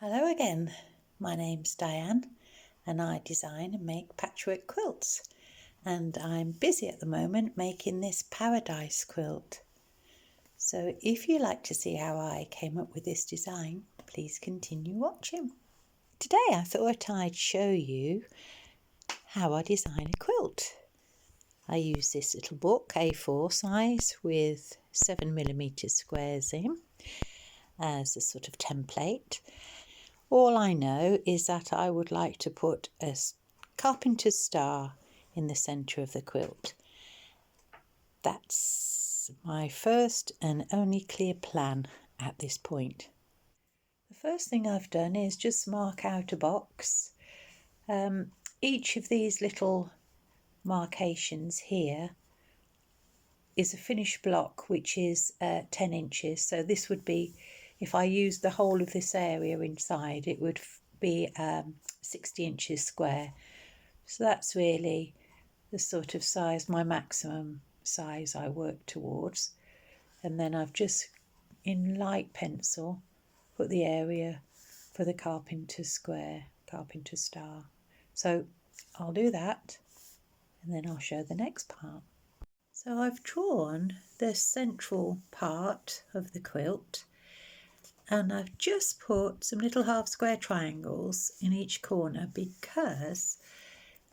Hello again, my name's Diane and I design and make patchwork quilts, and I'm busy at the moment making this Paradise quilt. So if you like to see how I came up with this design, please continue watching. Today I thought I'd show you how I design a quilt. I use this little book, A4 size, with 7mm squares in as a sort of template. All I know is that I would like to put a carpenter's star in the centre of the quilt. That's my first and only clear plan at this point. The first thing I've done is just mark out a box. Each of these little markations here is a finished block which is 10 inches. So this would be, if I used the whole of this area inside, it would be 60 inches square. So that's really the sort of size, my maximum size I work towards. And then I've just, in light pencil, put the area for the carpenter's square, carpenter's star. So I'll do that and then I'll show the next part. So I've drawn the central part of the quilt, and I've just put some little half square triangles in each corner because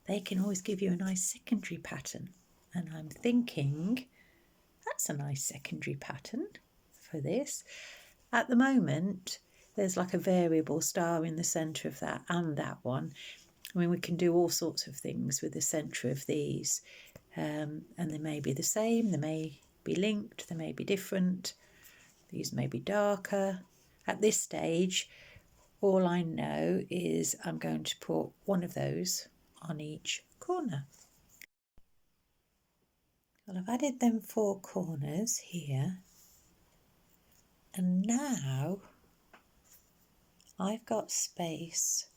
they can always give you a nice secondary pattern. And I'm thinking that's a nice secondary pattern for this. At the moment, there's like a variable star in the centre of that and that one. I mean, we can do all sorts of things with the centre of these. And they may be the same, they may be linked, they may be different. These may be darker. At this stage, all I know is I'm going to put one of those on each corner. Well, I've added them 4 corners here, and now I've got space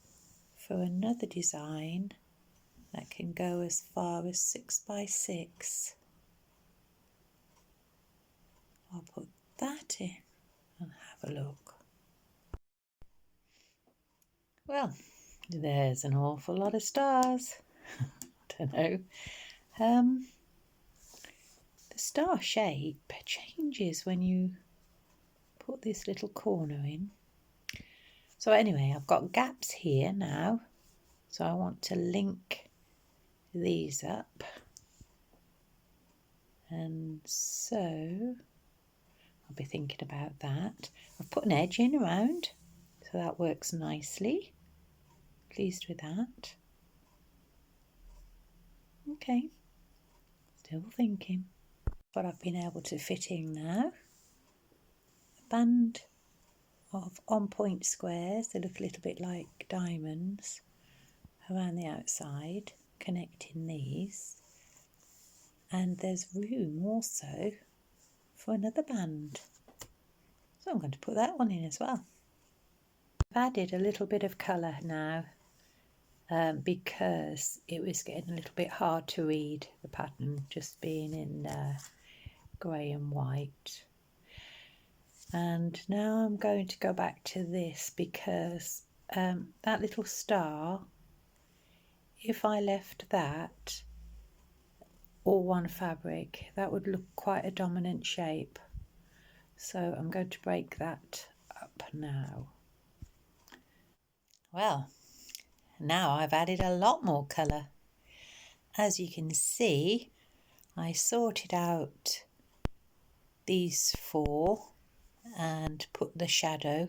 for another design that can go as far as 6 by 6. I'll put that in and have a look. Well, there's an awful lot of stars. I don't know. The star shape changes when you put this little corner in. So anyway, I've got gaps here now. So I want to link these up, and so I'll be thinking about that. I've put an edge in around, so that works nicely. Pleased with that. Okay, still thinking. What I've been able to fit in now, a band of on-point squares that look a little bit like diamonds around the outside, connecting these, and there's room also for another band, so I'm going to put that one in as well. I've added a little bit of colour now because it was getting a little bit hard to read the pattern just being in grey and white. And now I'm going to go back to this because that little star, if I left that all one fabric, that would look quite a dominant shape. So I'm going to break that up now. Well, now I've added a lot more colour. As you can see, I sorted out these 4 and put the shadow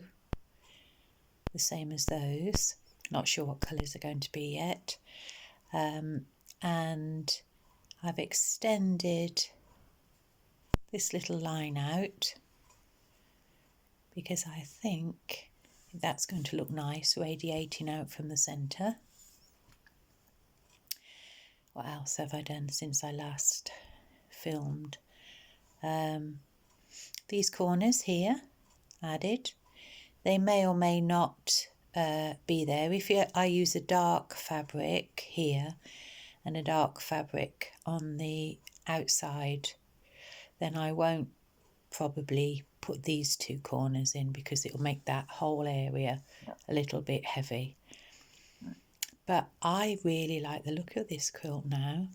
the same as those. Not sure what colours are going to be yet. And I've extended this little line out because I think that's going to look nice, radiating out from the centre. What else have I done since I last filmed? These corners here added. They may or may not be there. If I use a dark fabric here and a dark fabric on the outside, then I won't probably put these two corners in because it will make that whole area a little bit heavy. But I really like the look of this quilt now.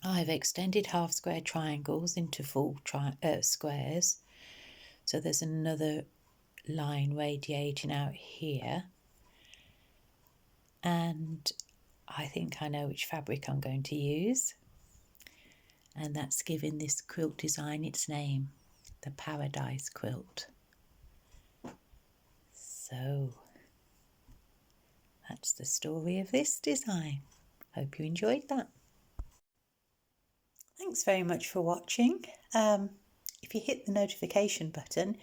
I've extended half square triangles into full squares. So there's another line radiating out here. And I think I know which fabric I'm going to use. And that's giving this quilt design its name, the Paradise Quilt. So that's the story of this design. Hope you enjoyed that. Thanks very much for watching. If you hit the notification button,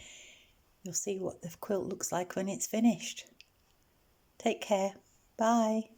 you'll see what the quilt looks like when it's finished. Take care. Bye.